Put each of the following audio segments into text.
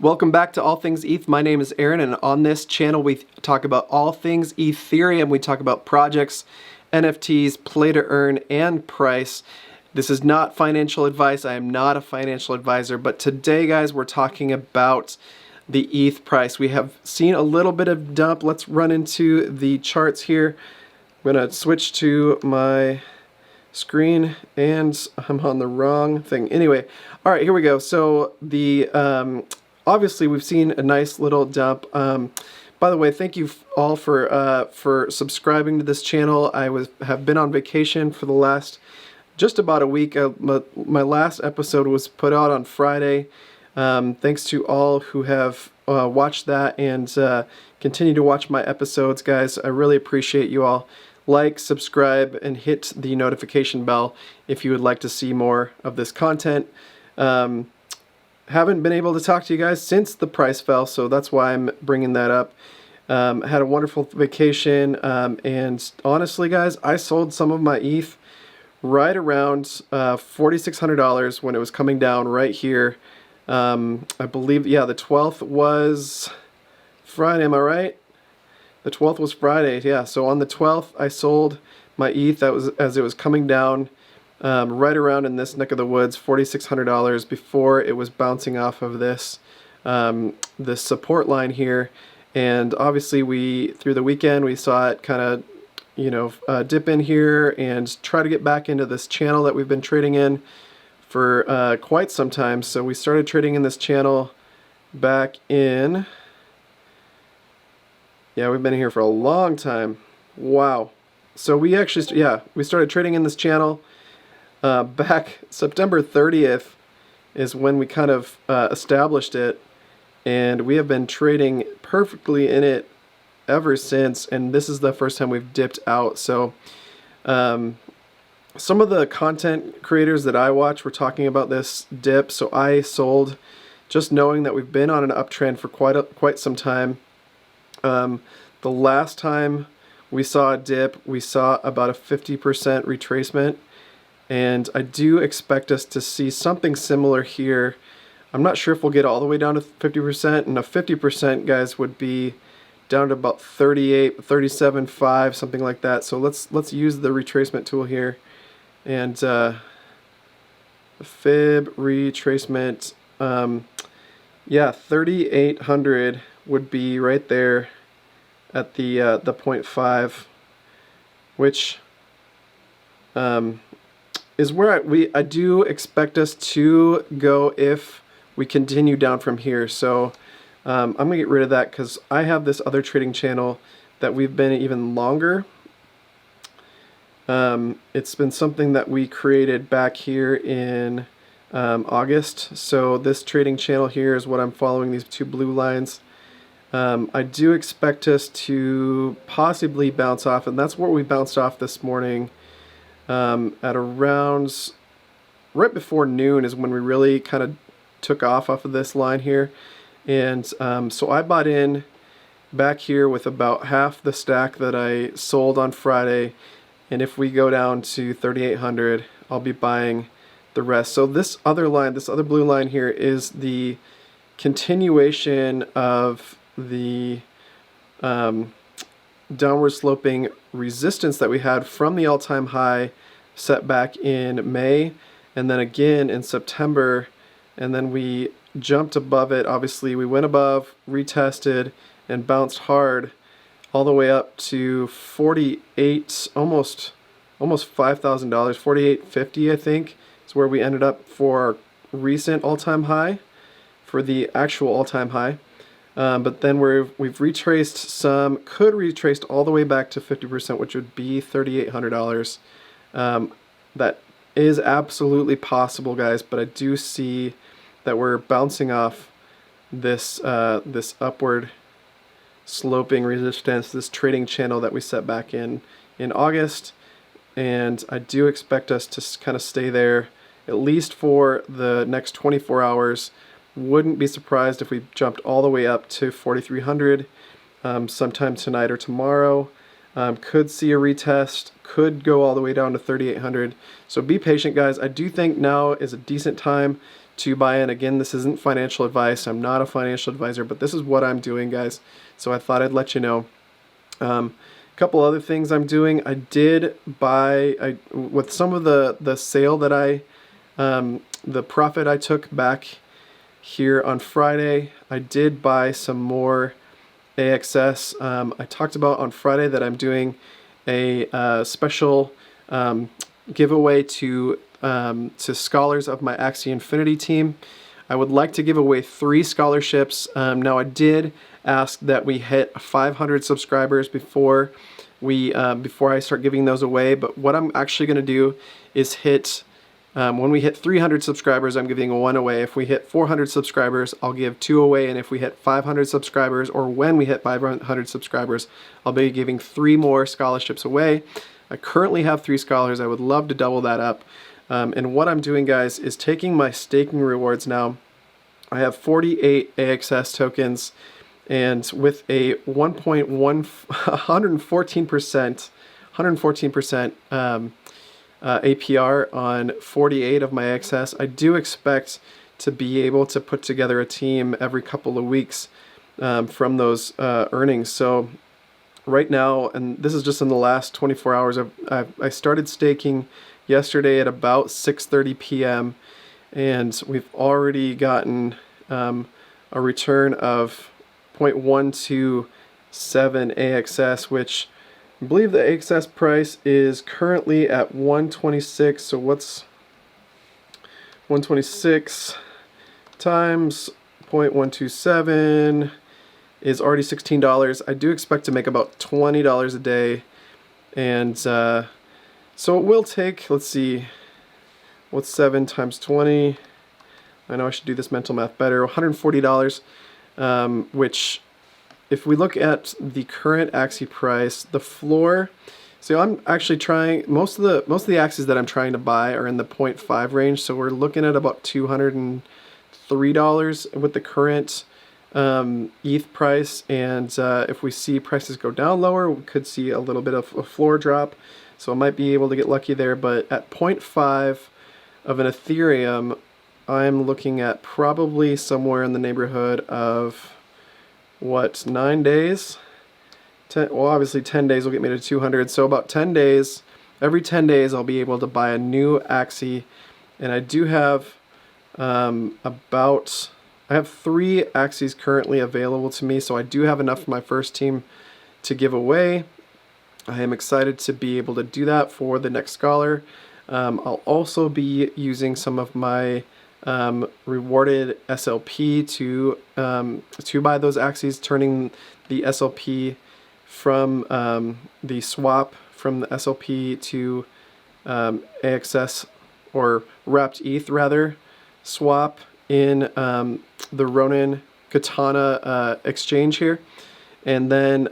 Welcome back to All Things ETH. My name is Aaron, and on this channel we talk about all things Ethereum. We talk about projects, NFTs, play to earn, and price. This is not financial advice. I am not a financial advisor, but today, guys, we're talking about the ETH price. We have seen a little bit of dump. Let's run into the charts here. I'm going to switch to my screen, and I'm on the wrong thing. Anyway, all right, here we go. So the obviously we've seen a nice little dump. By the way, thank you all for subscribing to this channel. I have been on vacation for the last just about a week. My last episode was put out on Friday. Thanks to all who have watched that and continue to watch my episodes, guys. I really appreciate you all. Like, subscribe, and hit the notification bell if you would like to see more of this content. Haven't been able to talk to you guys since the price fell, so that's why I'm bringing that up. Had a wonderful vacation, and honestly, guys, I sold some of my ETH right around $4,600 when it was coming down right here. I believe, yeah, the 12th was Friday, am I right? The 12th was Friday, yeah. So on the 12th, I sold my ETH. That was as it was coming down right around in this neck of the woods, $4,600 before it was bouncing off of this this support line here. And obviously, through the weekend we saw it kind of, you know, dip in here and try to get back into this channel that we've been trading in for quite some time. So we started trading in this channel back in. Yeah, we've been here for a long time. Wow. So we actually, yeah, we started trading in this channel back September 30th is when we kind of established it. And we have been trading perfectly in it ever since. And this is the first time we've dipped out. So some of the content creators that I watch were talking about this dip. So I sold just knowing that we've been on an uptrend for quite some time. The last time we saw a dip, we saw about a 50% retracement, and I do expect us to see something similar here. I'm not sure if we'll get all the way down to 50%, and a 50%, guys, would be down to about 38, 37.5, something like that. So let's use the retracement tool here, and the fib retracement, yeah, 3,800 would be right there at the 0.5, which is where I do expect us to go if we continue down from here. So I'm gonna get rid of that because I have this other trading channel that we've been even longer. It's been something that we created back here in August. So this trading channel here is what I'm following, these two blue lines. I do expect us to possibly bounce off, and that's where we bounced off this morning at around right before noon is when we really kind of took off of this line here. And so I bought in back here with about half the stack that I sold on Friday, and if we go down to 3,800, I'll be buying the rest. So this other line, this other blue line here, is the continuation of the downward sloping resistance that we had from the all-time high set back in May, and then again in September, and then we jumped above it. Obviously we went above, retested, and bounced hard all the way up to 48, almost $5,000, 48.50 I think is where we ended up for our recent all-time high, for the actual all-time high. But then we've retraced some, could retrace all the way back to 50%, which would be $3,800. That is absolutely possible, guys, but I do see that we're bouncing off this this upward sloping resistance, this trading channel that we set back in August, and I do expect us to kind of stay there at least for the next 24 hours. Wouldn't be surprised if we jumped all the way up to 4,300 sometime tonight or tomorrow. Could see a retest, could go all the way down to 3,800. So be patient, guys. I do think now is a decent time to buy in. Again, this isn't financial advice. I'm not a financial advisor, but this is what I'm doing, guys. So I thought I'd let you know. A couple other things I'm doing. I did buy, with some of the sale that the profit I took back here on Friday, I did buy some more AXS. I talked about on Friday that I'm doing a special giveaway to scholars of my Axie Infinity team. I would like to give away 3 scholarships. Now I did ask that we hit 500 subscribers before I start giving those away, but what I'm actually going to do is when we hit 300 subscribers, I'm giving 1 away. If we hit 400 subscribers, I'll give 2 away, and if we hit 500 subscribers, or when we hit 500 subscribers, I'll be giving 3 more scholarships away. I currently have 3 scholars. I would love to double that up. And what I'm doing, guys, is taking my staking rewards now. I have 48 AXS tokens, and with a 114% APR on 48 of my AXS, I do expect to be able to put together a team every couple of weeks from those earnings. So right now, and this is just in the last 24 hours, I started staking yesterday at about 6:30 p.m. and we've already gotten a return of 0.127 AXS, which I believe the AXS price is currently at 126. So what's 126 times 0.127 is already $16. I do expect to make about $20 a day, and so it will take, let's see, what's 7 times 20? I know I should do this mental math better. $140, which, if we look at the current Axie price, the floor. So I'm actually trying, most of the Axies that I'm trying to buy are in the 0.5 range. So we're looking at about $203 with the current ETH price, and if we see prices go down lower, we could see a little bit of a floor drop. So I might be able to get lucky there, but at 0.5 of an Ethereum, I'm looking at probably somewhere in the neighborhood of, what, 9 days? Well, obviously 10 days will get me to 200, so about 10 days, every 10 days I'll be able to buy a new Axie, and I do have I have 3 Axies currently available to me, so I do have enough for my first team to give away. I am excited to be able to do that for the next scholar. I'll also be using some of my rewarded SLP to buy those Axies, turning the SLP from the swap from the SLP to AXS, or wrapped ETH rather, swap in the Ronin Katana exchange here. And then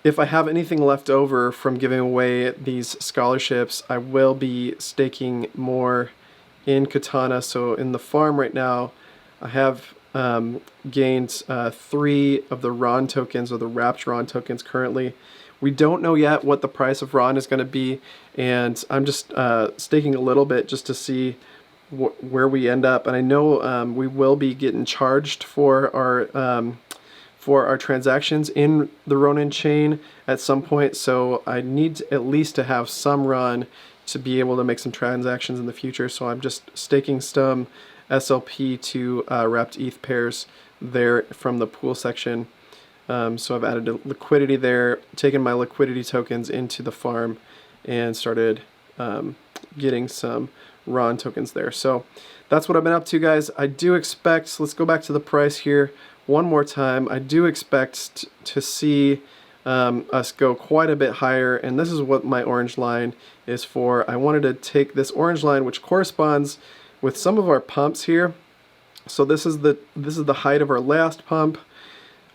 if I have anything left over from giving away these scholarships, I will be staking more in Katana. So in the farm right now, I have gained 3 of the RON tokens, or the wrapped RON tokens currently. We don't know yet what the price of RON is going to be, and I'm just staking a little bit just to see where we end up. And I know we will be getting charged for our transactions in the Ronin chain at some point, so I need at least to have some RON to be able to make some transactions in the future. So I'm just staking some SLP to wrapped ETH pairs there from the pool section. So I've added a liquidity there, taken my liquidity tokens into the farm, and started getting some RON tokens there. So that's what I've been up to, guys. I do expect, let's go back to the price here one more time. I do expect to see us go quite a bit higher, and this is what my orange line is for. I wanted to take this orange line, which corresponds with some of our pumps here. So this is the height of our last pump.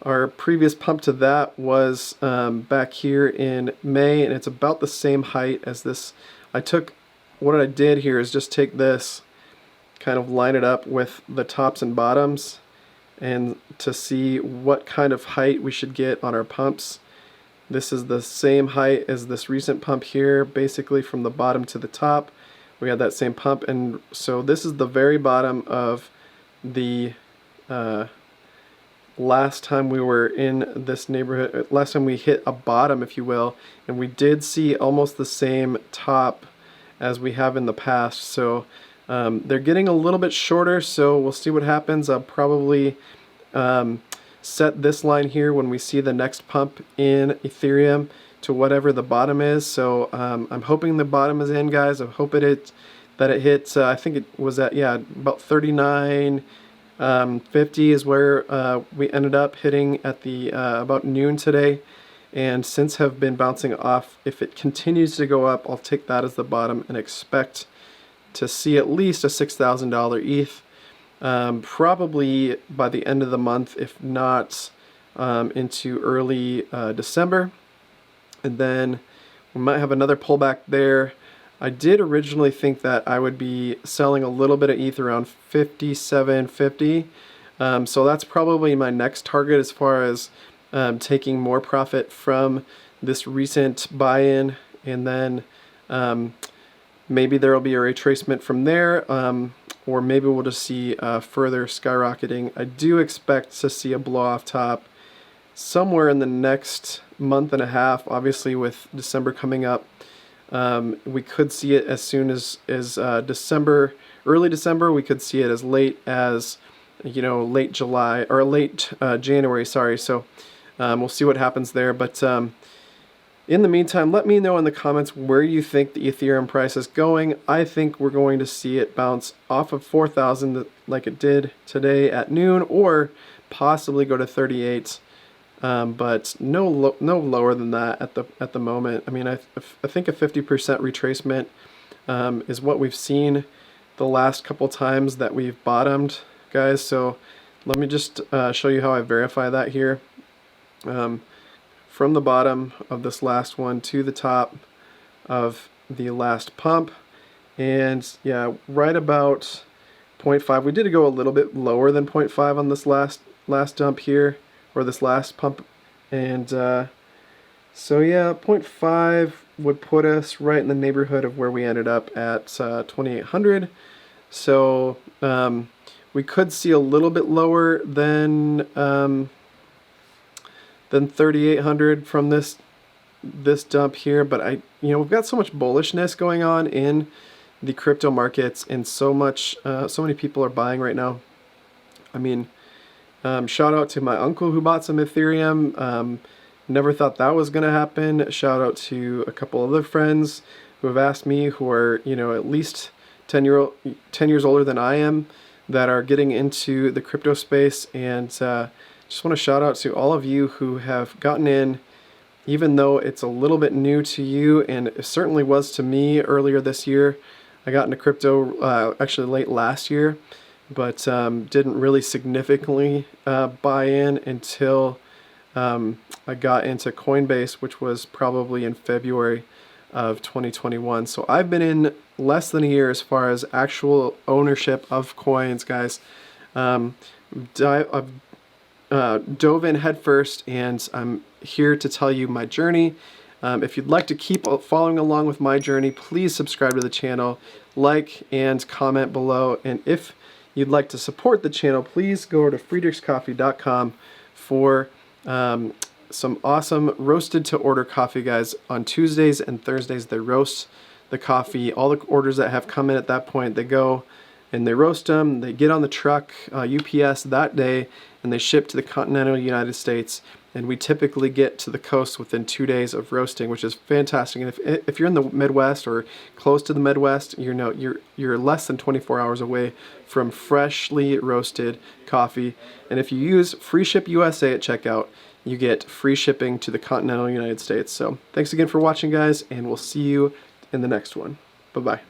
Our previous pump to that was back here in May, and it's about the same height as this. What I did here is just take this, kind of line it up with the tops and bottoms, and to see what kind of height we should get on our pumps. This is the same height as this recent pump here, basically from the bottom to the top, we had that same pump. And so this is the very bottom of the last time we were in this neighborhood, last time we hit a bottom, if you will, and we did see almost the same top as we have in the past. So they're getting a little bit shorter, so we'll see what happens. I'll probably set this line here when we see the next pump in Ethereum to whatever the bottom is. So I'm hoping the bottom is in, guys. I hope that it hits, I think it was at, yeah, about 39.50 is where we ended up hitting at the about noon today, and since have been bouncing off. If it continues to go up, I'll take that as the bottom and expect to see at least a $6,000 ETH, probably by the end of the month, if not into early December. And then we might have another pullback there. I did originally think that I would be selling a little bit of ETH around 57.50, so that's probably my next target as far as taking more profit from this recent buy-in, and then maybe there will be a retracement from there, or maybe we'll just see further skyrocketing. I do expect to see a blow-off top somewhere in the next month and a half. Obviously, with December coming up, we could see it as soon as December, early December. We could see it as late as, you know, late July or late January. Sorry. So we'll see what happens there. But in the meantime, let me know in the comments where you think the Ethereum price is going. I think we're going to see it bounce off of 4,000 like it did today at noon, or possibly go to 38. But no lower than that at the moment. I mean, I think a 50% retracement is what we've seen the last couple times that we've bottomed, guys. So let me just show you how I verify that here. From the bottom of this last one to the top of the last pump, and yeah, right about 0.5. We did go a little bit lower than 0.5 on this last dump here, or this last pump, and so yeah, 0.5 would put us right in the neighborhood of where we ended up at 2,800. So we could see a little bit lower than 3,800 from this dump here, but we've got so much bullishness going on in the crypto markets, and so many people are buying right now. I mean, shout out to my uncle who bought some Ethereum. Never thought that was going to happen. Shout out to a couple other friends who have asked me, who are, you know, at least 10 years older than I am, that are getting into the crypto space. And just want to shout out to all of you who have gotten in, even though it's a little bit new to you, and it certainly was to me earlier this year. I got into crypto actually late last year, but didn't really significantly buy in until I got into Coinbase, which was probably in February of 2021. So I've been in less than a year as far as actual ownership of coins, guys. I've dove in headfirst, and I'm here to tell you my journey. If you'd like to keep following along with my journey, please subscribe to the channel, like, and comment below. And if you'd like to support the channel, please go to friedrichscoffee.com for some awesome roasted to order coffee, guys. On Tuesdays and Thursdays, they roast the coffee. All the orders that have come in at that point, they go and they roast them. They get on the truck, UPS that day, and they ship to the continental United States. And we typically get to the coast within 2 days of roasting, which is fantastic. And if you're in the Midwest or close to the Midwest, you're less than 24 hours away from freshly roasted coffee. And if you use FreeShipUSA at checkout, you get free shipping to the continental United States. So thanks again for watching, guys, and we'll see you in the next one. Bye-bye.